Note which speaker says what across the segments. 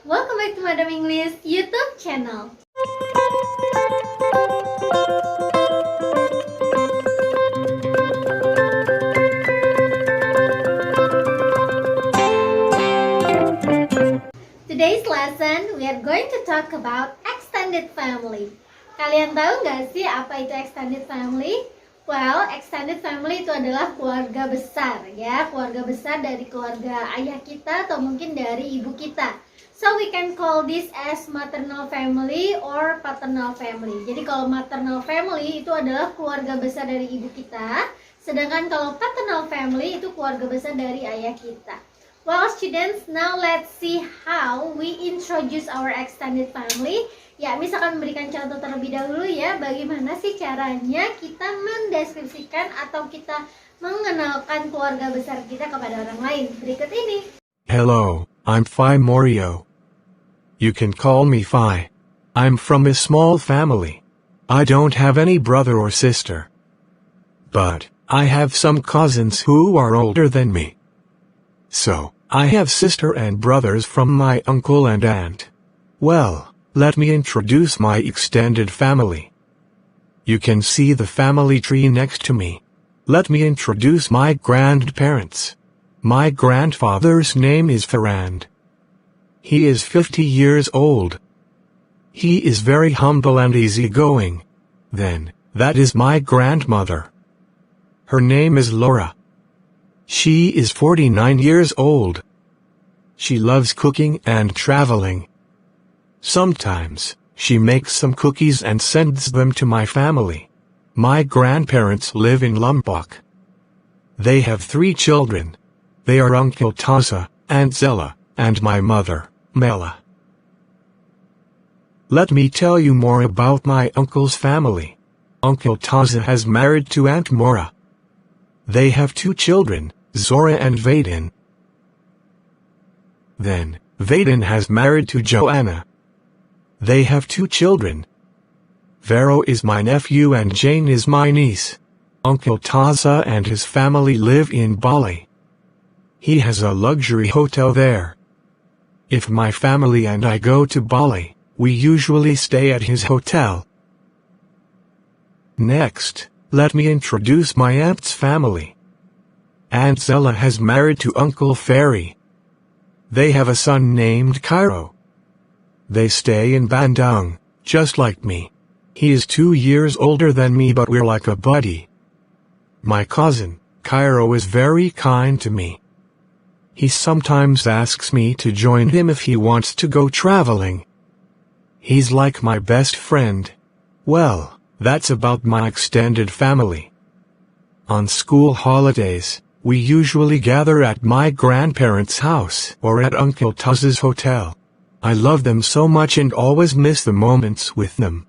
Speaker 1: welcome back to Madam English YouTube channel. Today's lesson, we are going to talk about extended family. Kalian tahu nggak sih apa itu extended family? Well, extended family itu adalah keluarga besar ya, keluarga besar dari keluarga ayah kita atau mungkin dari ibu kita. So we can call this as maternal family or paternal family. Jadi kalau maternal family itu adalah keluarga besar dari ibu kita, sedangkan kalau paternal family itu keluarga besar dari ayah kita. Well students, now let's see how we introduce our extended family. Ya, misalkan memberikan contoh terlebih dahulu ya, bagaimana sih caranya kita mendeskripsikan atau kita mengenalkan keluarga besar kita kepada orang lain. Berikut ini.
Speaker 2: Hello, I'm Phi Morio. You can call me Phi. I'm from a small family. I don't have any brother or sister. But I have some cousins who are older than me. So, I have sister and brothers from my uncle and aunt. Well, let me introduce my extended family. You can see the family tree next to me. Let me introduce my grandparents. My grandfather's name is Ferrand. He is 50 years old. He is very humble and easygoing. Then, that is my grandmother. Her name is Laura. She is 49 years old. She loves cooking and traveling. Sometimes, she makes some cookies and sends them to my family. My grandparents live in Lombok. They have 3 children. They are Uncle Taza, Aunt Zella, and my mother, Mela. Let me tell you more about my uncle's family. Uncle Taza has married to Aunt Mora. They have 2 children, Zora and Vaden. Then, Vaden has married to Joanna. They have 2 children. Vero is my nephew and Jane is my niece. Uncle Taza and his family live in Bali. He has a luxury hotel there. If my family and I go to Bali, we usually stay at his hotel. Next, let me introduce my aunt's family. Aunt Zella has married to Uncle Ferry. They have a son named Cairo. They stay in Bandung, just like me. He is 2 years older than me but we're like a buddy. My cousin, Cairo, is very kind to me. He sometimes asks me to join him if he wants to go traveling. He's like my best friend. Well, that's about my extended family. On school holidays, we usually gather at my grandparents' house or at Uncle Taza's hotel. I love them so much and always miss the moments with them.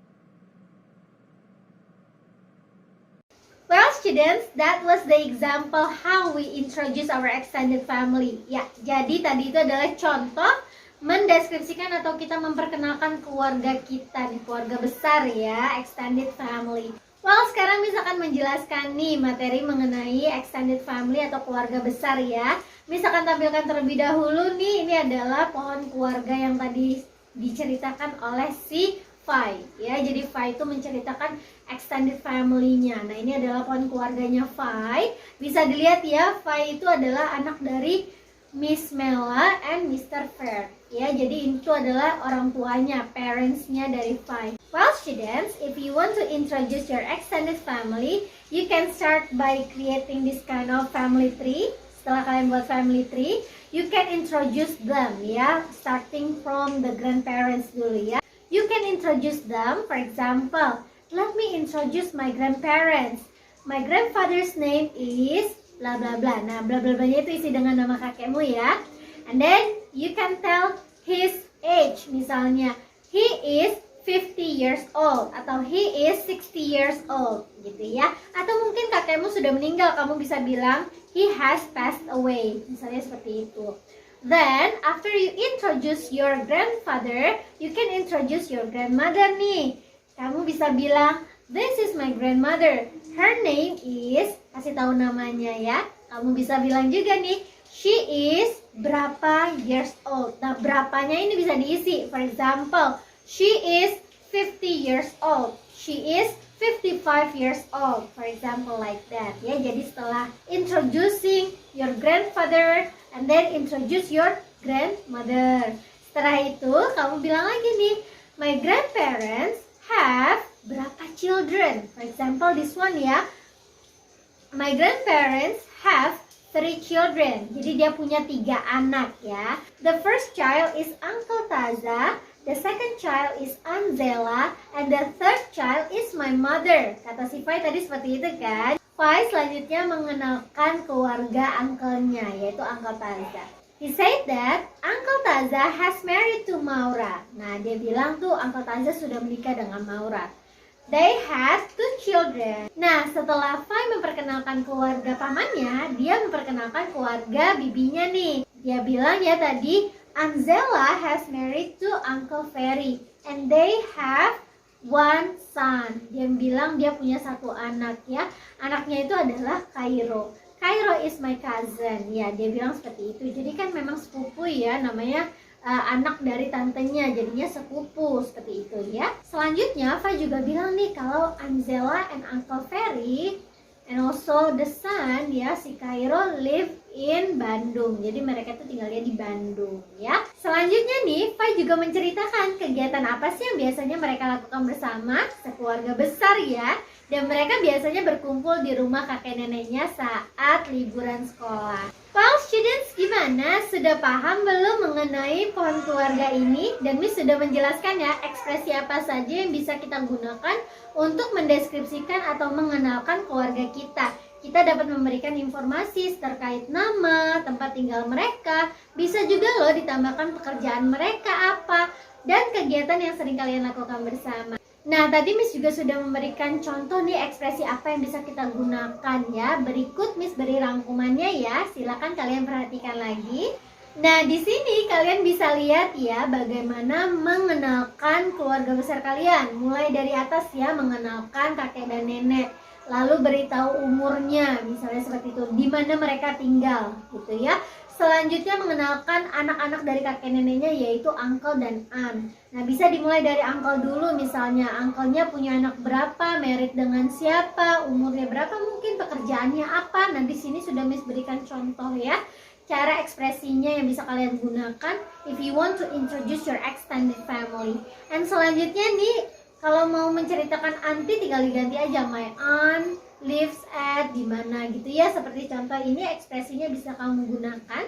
Speaker 1: Well students, that was the example how we introduce our extended family. Ya, jadi tadi itu adalah contoh mendeskripsikan atau kita memperkenalkan keluarga kita, keluarga besar ya, extended family. Well, sekarang misalkan menjelaskan nih materi mengenai extended family atau keluarga besar ya. Misalkan tampilkan terlebih dahulu nih, ini adalah pohon keluarga yang tadi diceritakan oleh si Phi ya. Jadi Phi itu menceritakan extended family-nya. Nah, ini adalah pohon keluarganya Phi. Bisa dilihat ya, Phi itu adalah anak dari Miss Mela and Mr. Fair. Ya, jadi itu adalah orang tuanya, parents-nya dari Phi. Well students, if you want to introduce your extended family, you can start by creating this kind of family tree. Setelah kalian buat family tree, you can introduce them ya, starting from the grandparents dulu ya. You can introduce them, for example, let me introduce my grandparents. My grandfather's name is bla bla bla. Nah, bla bla blanya itu isi dengan nama kakekmu ya. And then you can tell his age, misalnya he is 50 years old atau he is 60 years old gitu ya. Atau mungkin kakekmu sudah meninggal, kamu bisa bilang he has passed away, misalnya seperti itu. Then after you introduce your grandfather, you can introduce your grandmother nih. Kamu bisa bilang this is my grandmother, her name is, kasih tahu namanya ya. Kamu bisa bilang juga nih She is berapa years old. Nah, berapanya ini bisa diisi. For example, she is 50 years old. She is 55 years old. For example, like that. Ya, jadi setelah introducing your grandfather and then introduce your grandmother. Setelah itu, kamu bilang lagi nih, my grandparents have berapa children. For example, this one ya. My grandparents have 3 children. Jadi dia punya 3 anak ya. The first child is Uncle Taza, the second child is Anzela, and the third child is my mother. Kata si Fai tadi seperti itu kan. Fai selanjutnya mengenalkan keluarga uncle-nya, yaitu Uncle Taza. He said that Uncle Taza has married to Maura. Nah, dia bilang tuh Uncle Taza sudah menikah dengan Maura. They had 2 children. Nah, setelah Fai memperkenalkan keluarga pamannya, dia memperkenalkan keluarga bibinya nih. Dia bilang ya tadi, Anzela has married to Uncle Ferry and they have 1 son. Dia bilang dia punya 1 anak ya. Anaknya itu adalah Cairo. Cairo is my cousin. Ya, dia bilang seperti itu. Jadi kan memang sepupu ya, namanya anak dari tantenya, jadinya sepupu seperti itu ya. Selanjutnya Fai juga bilang nih kalau Anzela and Uncle Ferry and also the son ya, si Cairo live in Bandung. Jadi mereka tuh tinggalnya di Bandung ya. Selanjutnya nih Fai juga menceritakan kegiatan apa sih yang biasanya mereka lakukan bersama sekeluarga besar ya. Dan mereka biasanya berkumpul di rumah kakek neneknya saat liburan sekolah. Well students, gimana? Sudah paham belum mengenai pohon keluarga ini? Dan Miss sudah menjelaskan ya ekspresi apa saja yang bisa kita gunakan untuk mendeskripsikan atau mengenalkan keluarga kita. Kita dapat memberikan informasi terkait nama, tempat tinggal mereka. Bisa juga loh ditambahkan pekerjaan mereka apa dan kegiatan yang sering kalian lakukan bersama. Nah, tadi Miss juga sudah memberikan contoh nih ekspresi apa yang bisa kita gunakan ya. Berikut Miss beri rangkumannya ya. Silakan kalian perhatikan lagi. Nah, di sini kalian bisa lihat ya bagaimana mengenalkan keluarga besar kalian. Mulai dari atas ya, mengenalkan kakek dan nenek. Lalu beritahu umurnya, misalnya seperti itu, di mana mereka tinggal gitu ya. Selanjutnya mengenalkan anak-anak dari kakek neneknya, yaitu uncle dan aunt. Nah, bisa dimulai dari uncle dulu, misalnya uncle-nya punya anak berapa, married dengan siapa, umurnya berapa, mungkin pekerjaannya apa. Nah, di sini sudah Miss berikan contoh ya, cara ekspresinya yang bisa kalian gunakan if you want to introduce your extended family. And selanjutnya nih, kalau mau menceritakan auntie tinggal diganti aja, my aunt lives at di mana gitu ya. Seperti contoh ini ekspresinya bisa kamu gunakan.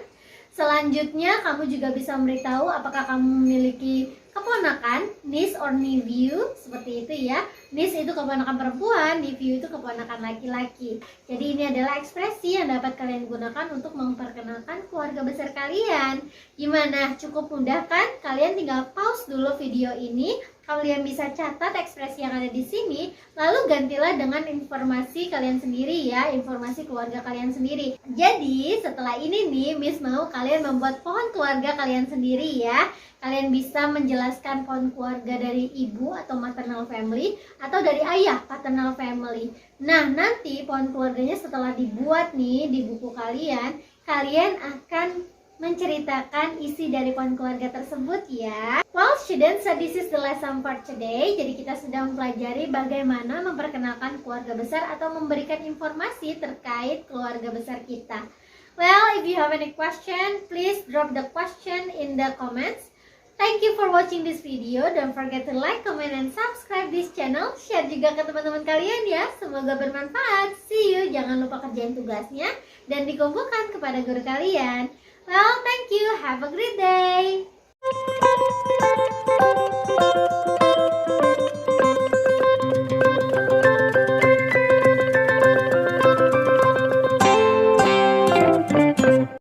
Speaker 1: Selanjutnya kamu juga bisa memberitahu apakah kamu memiliki keponakan, niece or nephew, seperti itu ya. Niece itu keponakan perempuan, nephew itu keponakan laki-laki. Jadi ini adalah ekspresi yang dapat kalian gunakan untuk memperkenalkan keluarga besar kalian. Gimana? Cukup mudah kan? Kalian tinggal pause dulu video ini. Kalian bisa catat ekspresi yang ada di sini, lalu gantilah dengan informasi kalian sendiri ya, informasi keluarga kalian sendiri. Jadi setelah ini nih, Miss mau kalian membuat pohon keluarga kalian sendiri ya. Kalian bisa menjelaskan pohon keluarga dari ibu atau maternal family, atau dari ayah paternal family. Nah, nanti pohon keluarganya setelah dibuat nih di buku kalian, kalian akan menceritakan isi dari pohon keluarga tersebut ya. Well students, so this is the lesson for today. Jadi kita sudah mempelajari bagaimana memperkenalkan keluarga besar atau memberikan informasi terkait keluarga besar kita. Well, if you have any question, please drop the question in the comments. Thank you for watching this video. Don't forget to like, comment, and subscribe this channel. Share juga ke teman-teman kalian ya. Semoga bermanfaat. See you. Jangan lupa kerjain tugasnya dan dikumpulkan kepada guru kalian. Well, thank you. Have a great day.